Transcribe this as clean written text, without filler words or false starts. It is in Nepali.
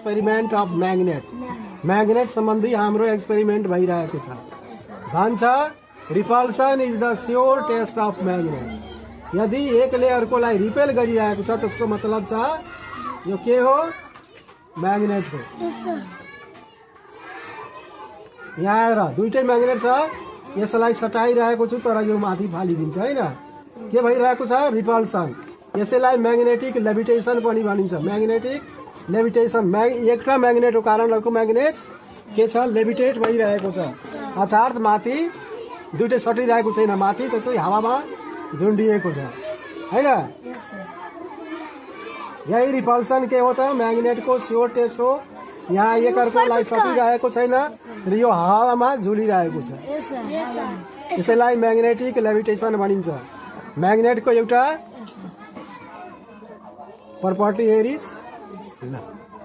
एक्सपेरिमेन्ट अफ म्याग्नेट म्याग्नेट सम्बन्धी हाम्रो एक्सपेरिमेन्ट भइरहेको छ भन्छ repulsion is the sure test of magnet यदि एकले अर्कोलाई रिपेल गरिरहेको छ त्यसको मतलब छ यो के हो म्याग्नेट हो यहाँ आएर दुईटै म्याग्नेट छ यसलाई सटाइरहेको छु तर यो माथि फालिदिन्छ हैन के भइरहेको छ रिपल्सन यसैलाई म्याग्नेटिक लेभिटेसन पनि भनिन्छ म्याग्नेटिक लेभिटेसन एउटा म्याग्नेटको कारण अर्को म्याग्नेट के छ लेभिटेट भइरहेको छ अर्थात् माथि दुईटै सटिरहेको छैन माथि त्यो चाहिँ हावामा झुन्डिएको छ हैन यही रिपल्सन के हो त म्याग्नेटको स्योर टेस्ट हो यहाँ एक अर्कोलाई सटिरहेको छैन र यो हावामा झुलिरहेको छ यसैलाई म्याग्नेटिक लेभिटेसन भनिन्छ म्याग्नेटको एउटा प्रपर्टी हेरी ल